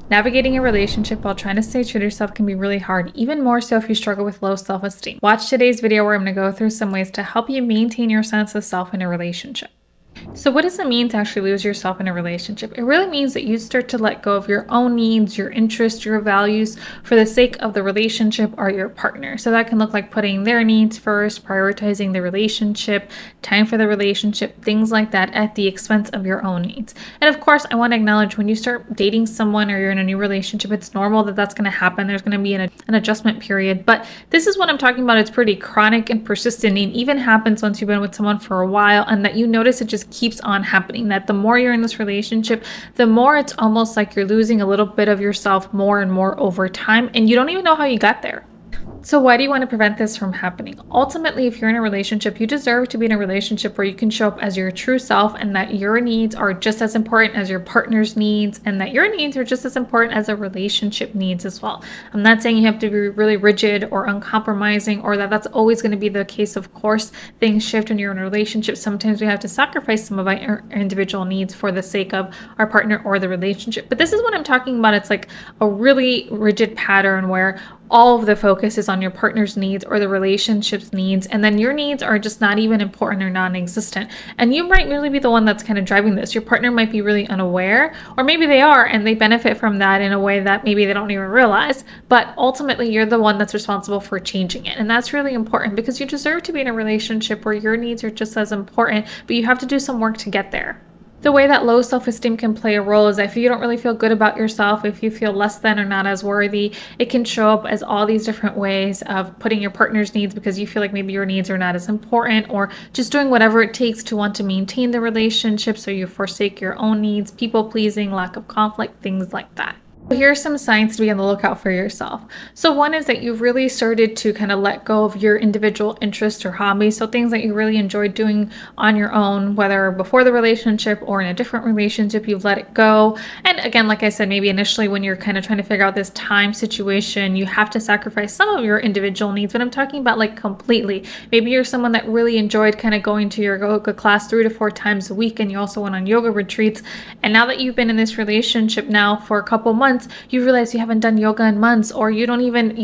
Navigating a relationship while trying to stay true to yourself can be really hard, even more so if you struggle with low self-esteem. Watch today's video where I'm going to go through some ways to help you maintain your sense of self in a relationship. So what does it mean to actually lose yourself in a relationship? It really means that you start to let go of your own needs, your interests, your values for the sake of the relationship or your partner. So that can look like putting their needs first, prioritizing the relationship, time for the relationship, things like that at the expense of your own needs. And of course, I want to acknowledge when you start dating someone or you're in a new relationship, it's normal that that's going to happen. There's going to be an adjustment period. But this is what I'm talking about. It's pretty chronic and persistent. It even happens once you've been with someone for a while and that you notice it just keeps on happening, that the more you're in this relationship, the more it's almost like you're losing a little bit of yourself more and more over time, and you don't even know how you got there. So why do you want to prevent this from happening? Ultimately, if you're in a relationship, you deserve to be in a relationship where you can show up as your true self and that your needs are just as important as your partner's needs and that your needs are just as important as a relationship needs as well. I'm not saying you have to be really rigid or uncompromising or that that's always going to be the case. Of course, things shift when you're in a relationship. Sometimes we have to sacrifice some of our individual needs for the sake of our partner or the relationship. But this is what I'm talking about. It's like a really rigid pattern where all of the focus is on your partner's needs or the relationship's needs, and then your needs are just not even important or non-existent. And you might really be the one that's kind of driving this. Your partner might be really unaware, or maybe they are and they benefit from that in a way that maybe they don't even realize, but ultimately you're the one that's responsible for changing it. And that's really important because you deserve to be in a relationship where your needs are just as important, but you have to do some work to get there. The way that low self-esteem can play a role is if you don't really feel good about yourself, if you feel less than or not as worthy, it can show up as all these different ways of putting your partner's needs because you feel like maybe your needs are not as important, or just doing whatever it takes to want to maintain the relationship so you forsake your own needs, people pleasing, lack of conflict, things like that. Here are some signs to be on the lookout for yourself. So one is that you've really started to kind of let go of your individual interests or hobbies. So things that you really enjoyed doing on your own, whether before the relationship or in a different relationship, you've let it go. And again, like I said, maybe initially when you're kind of trying to figure out this time situation, you have to sacrifice some of your individual needs, but I'm talking about like completely. Maybe you're someone that really enjoyed kind of going to your yoga class 3 to 4 times a week, and you also went on yoga retreats. And now that you've been in this relationship now for a couple months, you realize you haven't done yoga in months, or you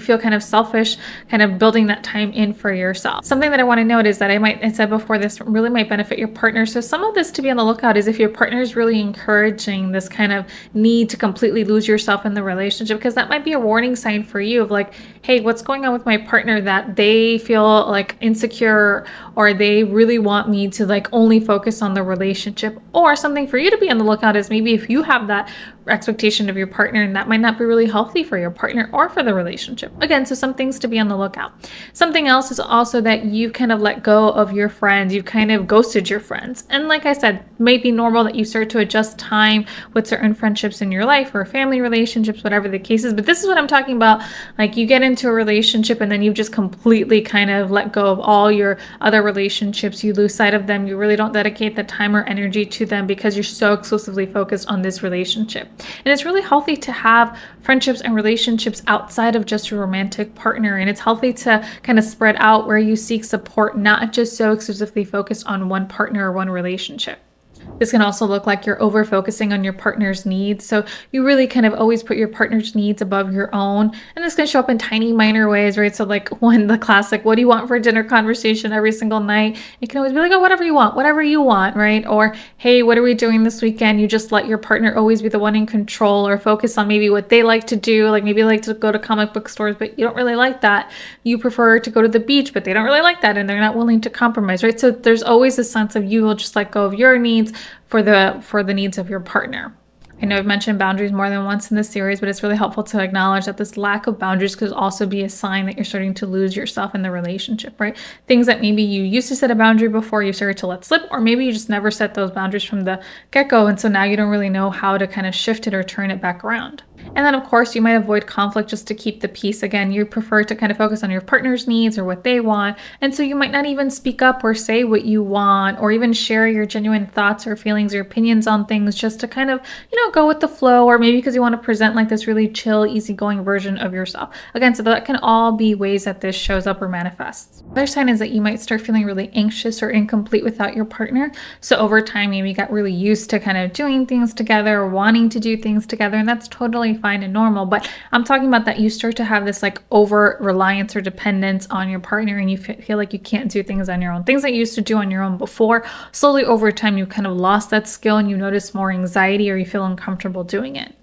feel kind of selfish, kind of building that time in for yourself. Something that I want to note is that I said before, this really might benefit your partner. So some of this to be on the lookout is if your partner is really encouraging this kind of need to completely lose yourself in the relationship, because that might be a warning sign for you of like, hey, what's going on with my partner that they feel like insecure, or they really want me to like only focus on the relationship. Or something for you to be on the lookout is maybe if you have that expectation of your partner, and that might not be really healthy for your partner or for the relationship. Again, so some things to be on the lookout. Something else is also that you kind of let go of your friends. You've kind of ghosted your friends. And like I said, it may be normal that you start to adjust time with certain friendships in your life or family relationships, whatever the case is. But this is what I'm talking about. Like you get into a relationship and then you've just completely kind of let go of all your other relationships. You lose sight of them. You really don't dedicate the time or energy to them because you're so exclusively focused on this relationship. And it's really healthy to have friendships and relationships outside of just your romantic partner. And it's healthy to kind of spread out where you seek support, not just so exclusively focused on one partner or one relationship. This can also look like you're over focusing on your partner's needs. So you really kind of always put your partner's needs above your own. And this can show up in tiny minor ways, right? So like when the classic, what do you want for dinner conversation every single night? It can always be like, oh, whatever you want, right? Or, hey, what are we doing this weekend? You just let your partner always be the one in control, or focus on maybe what they like to do. Like maybe they like to go to comic book stores, but you don't really like that. You prefer to go to the beach, but they don't really like that. And they're not willing to compromise, right? So there's always a sense of you will just let go of your needs for the needs of your partner. I know I've mentioned boundaries more than once in this series, but it's really helpful to acknowledge that this lack of boundaries could also be a sign that you're starting to lose yourself in the relationship, right? Things that maybe you used to set a boundary before, you started to let slip, or maybe you just never set those boundaries from the get-go, and so now you don't really know how to kind of shift it or turn it back around. And then of course you might avoid conflict just to keep the peace. Again, you prefer to kind of focus on your partner's needs or what they want. And so you might not even speak up or say what you want, or even share your genuine thoughts or feelings or opinions on things, just to kind of, go with the flow, or maybe because you want to present like this really chill, easygoing version of yourself. Again, so that can all be ways that this shows up or manifests. Another sign is that you might start feeling really anxious or incomplete without your partner. So over time, maybe you got really used to kind of doing things together or wanting to do things together, and that's totally totally fine and normal. But I'm talking about that you start to have this like over reliance or dependence on your partner, and you feel like you can't do things on your own. Things that you used to do on your own before, slowly over time, you kind of lost that skill and you notice more anxiety or you feel uncomfortable doing it.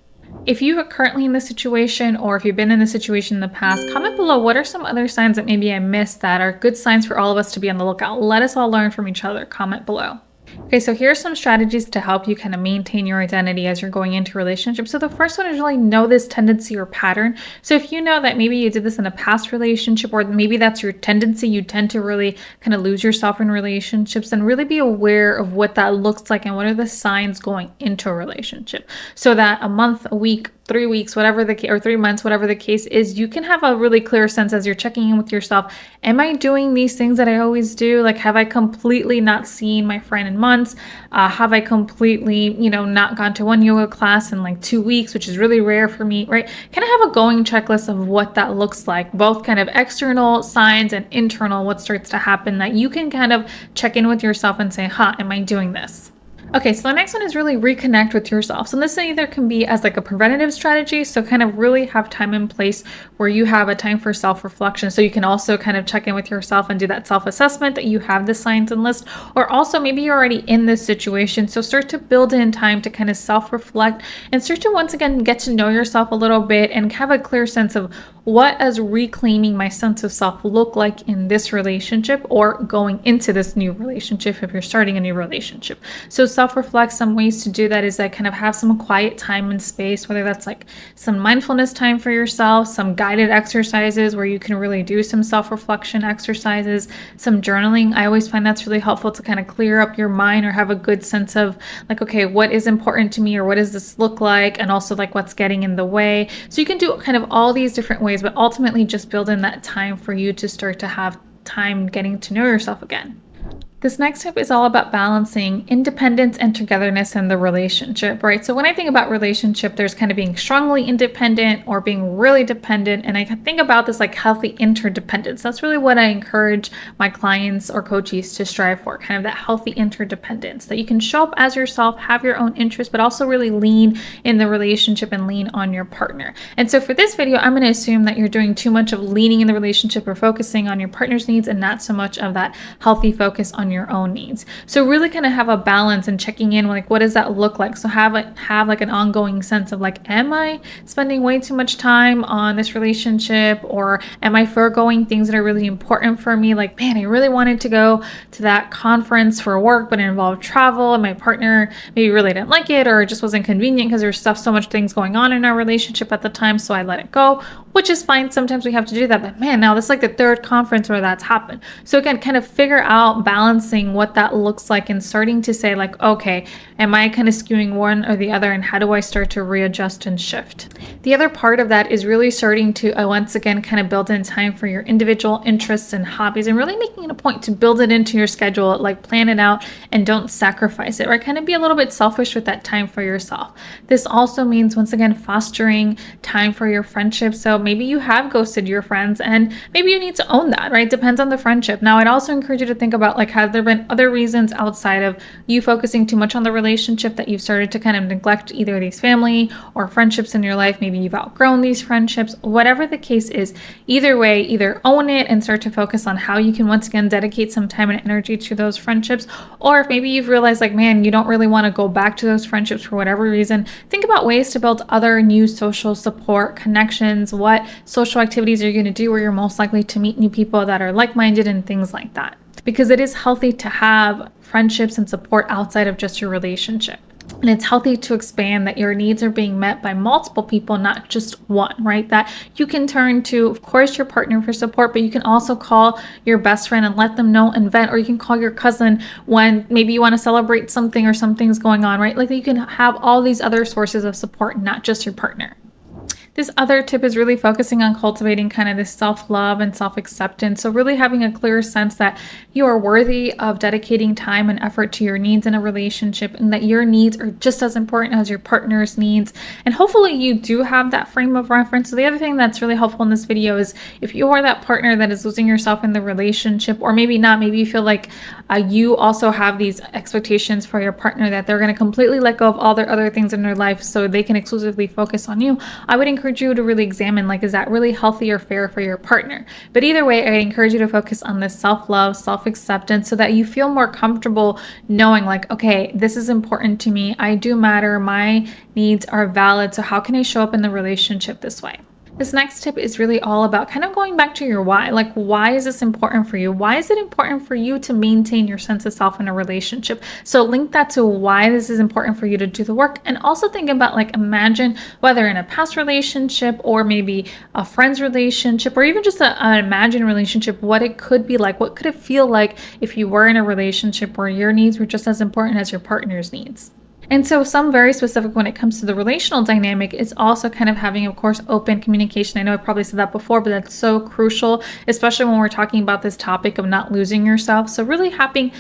If you are currently in this situation, or if you've been in this situation in the past, comment below what are some other signs that maybe I missed that are good signs for all of us to be on the lookout. Let us all learn from each other. Comment below. Okay, so here are some strategies to help you kind of maintain your identity as you're going into relationships. So the first one is really know this tendency or pattern. So if you know that maybe you did this in a past relationship, or maybe that's your tendency, you tend to really kind of lose yourself in relationships, then really be aware of what that looks like and what are the signs going into a relationship. So that a month, a week, 3 weeks, whatever the case, or 3 months, whatever the case is, you can have a really clear sense as you're checking in with yourself. Am I doing these things that I always do? Like, have I completely not seen my friend in months? Have I completely, not gone to one yoga class in like 2 weeks, which is really rare for me, right? Kind of have a going checklist of what that looks like, both kind of external signs and internal, what starts to happen, that you can kind of check in with yourself and say, am I doing this? Okay, so the next one is really reconnect with yourself. So this either can be as like a preventative strategy, so kind of really have time in place where you have a time for self-reflection. So you can also kind of check in with yourself and do that self-assessment that you have the signs and list, or also maybe you're already in this situation. So start to build in time to kind of self-reflect and start to once again get to know yourself a little bit and have a clear sense of what does reclaiming my sense of self look like in this relationship or going into this new relationship if you're starting a new relationship. So self-reflect, some ways to do that is that kind of have some quiet time and space, whether that's like some mindfulness time for yourself, some guided exercises where you can really do some self-reflection exercises, some journaling. I always find that's really helpful to kind of clear up your mind or have a good sense of like, okay, what is important to me, or what does this look like? And also like what's getting in the way. So you can do kind of all these different ways, but ultimately just build in that time for you to start to have time getting to know yourself again. This next tip is all about balancing independence and togetherness in the relationship, right? So when I think about relationship, there's kind of being strongly independent or being really dependent. And I think about this like healthy interdependence. That's really what I encourage my clients or coaches to strive for, kind of that healthy interdependence, that you can show up as yourself, have your own interests, but also really lean in the relationship and lean on your partner. And so for this video, I'm going to assume that you're doing too much of leaning in the relationship or focusing on your partner's needs and not so much of that healthy focus on your own needs. So really kind of have a balance and checking in, like, what does that look like? So have like an ongoing sense of like, am I spending way too much time on this relationship, or am I foregoing things that are really important for me? Like, man, I really wanted to go to that conference for work, but it involved travel, and my partner maybe really didn't like it, or it just wasn't convenient because there's so much things going on in our relationship at the time, so I let it go, which is fine. Sometimes we have to do that, but man, now this is like the third conference where that's happened. So again, kind of figure out balancing what that looks like and starting to say like, okay, am I kind of skewing one or the other, and how do I start to readjust and shift? The other part of that is really starting to once again kind of build in time for your individual interests and hobbies, and really making it a point to build it into your schedule, like plan it out and don't sacrifice it, right? Kind of be a little bit selfish with that time for yourself. This also means once again fostering time for your friendships. So maybe you have ghosted your friends and maybe you need to own that, right? Depends on the friendship. Now, I'd also encourage you to think about like, have there been other reasons outside of you focusing too much on the relationship that you've started to kind of neglect either these family or friendships in your life? Maybe you've outgrown these friendships, whatever the case is. Either way, either own it and start to focus on how you can once again dedicate some time and energy to those friendships, or if maybe you've realized like, man, you don't really want to go back to those friendships for whatever reason, think about ways to build other new social support connections. What social activities are you going to do where you're most likely to meet new people that are like-minded and things like that? Because it is healthy to have friendships and support outside of just your relationship. And it's healthy to expand that your needs are being met by multiple people, not just one, right? That you can turn to, of course, your partner for support, but you can also call your best friend and let them know and vent, or you can call your cousin when maybe you want to celebrate something or something's going on, right? Like you can have all these other sources of support, not just your partner. This other tip is really focusing on cultivating kind of this self love and self acceptance. So, really having a clear sense that you are worthy of dedicating time and effort to your needs in a relationship, and that your needs are just as important as your partner's needs. And hopefully, you do have that frame of reference. So, the other thing that's really helpful in this video is if you are that partner that is losing yourself in the relationship, or maybe not, maybe you feel like you also have these expectations for your partner that they're going to completely let go of all their other things in their life so they can exclusively focus on you. I would encourage you to really examine, like, is that really healthy or fair for your partner? But either way, I encourage you to focus on this self-love, self-acceptance, so that you feel more comfortable knowing, like, okay, this is important to me. I do matter. My needs are valid. So how can I show up in the relationship this way? This next tip is really all about kind of going back to your why. Like, why is this important for you? Why is it important for you to maintain your sense of self in a relationship? So link that to why this is important for you to do the work. And also think about, like, imagine whether in a past relationship or maybe a friend's relationship, or even just an imagined relationship, what it could be like. What could it feel like if you were in a relationship where your needs were just as important as your partner's needs? And so some very specific when it comes to the relational dynamic is also kind of having, of course, open communication. I know I probably said that before, but that's so crucial, especially when we're talking about this topic of not losing yourself. So really having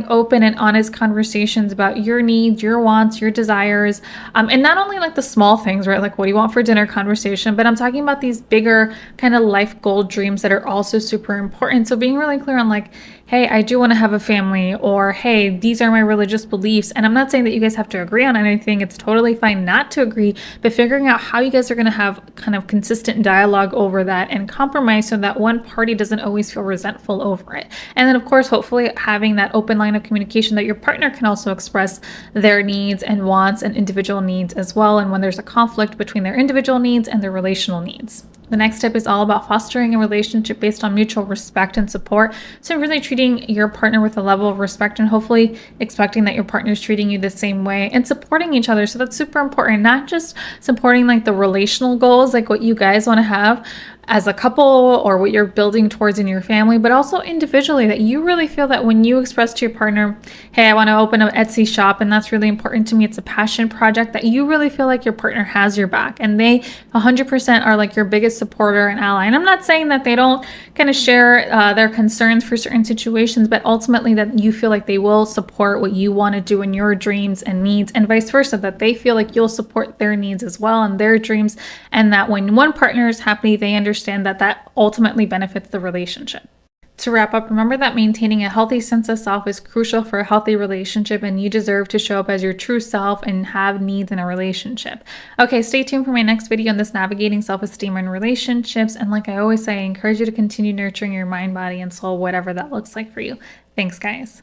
open and honest conversations about your needs, your wants, your desires, and not only like the small things, right? Like, what do you want for dinner conversation, but I'm talking about these bigger kind of life goal dreams that are also super important. So being really clear on, like, hey, I do want to have a family, or hey, these are my religious beliefs. And I'm not saying that you guys have to agree on anything. It's totally fine not to agree, but figuring out how you guys are going to have kind of consistent dialogue over that and compromise so that one party doesn't always feel resentful over it. And then, of course, hopefully having that open line of communication that your partner can also express their needs and wants and individual needs as well. And when there's a conflict between their individual needs and their relational needs. The next step is all about fostering a relationship based on mutual respect and support. So really treating your partner with a level of respect and hopefully expecting that your partner is treating you the same way and supporting each other. So that's super important, not just supporting like the relational goals, like what you guys want to have as a couple or what you're building towards in your family, but also individually, that you really feel that when you express to your partner, hey, I want to open an Etsy shop and that's really important to me, it's a passion project, that you really feel like your partner has your back and they 100% are like your biggest supporter and ally. And I'm not saying that they don't kind of share their concerns for certain situations, but ultimately that you feel like they will support what you want to do in your dreams and needs, and vice versa, that they feel like you'll support their needs as well and their dreams, and that when one partner is happy, they understand that ultimately benefits the relationship. To wrap up, remember that maintaining a healthy sense of self is crucial for a healthy relationship, and you deserve to show up as your true self and have needs in a relationship. Okay, stay tuned for my next video on this navigating self-esteem in relationships. And like I always say, I encourage you to continue nurturing your mind, body, and soul, whatever that looks like for you. Thanks, guys.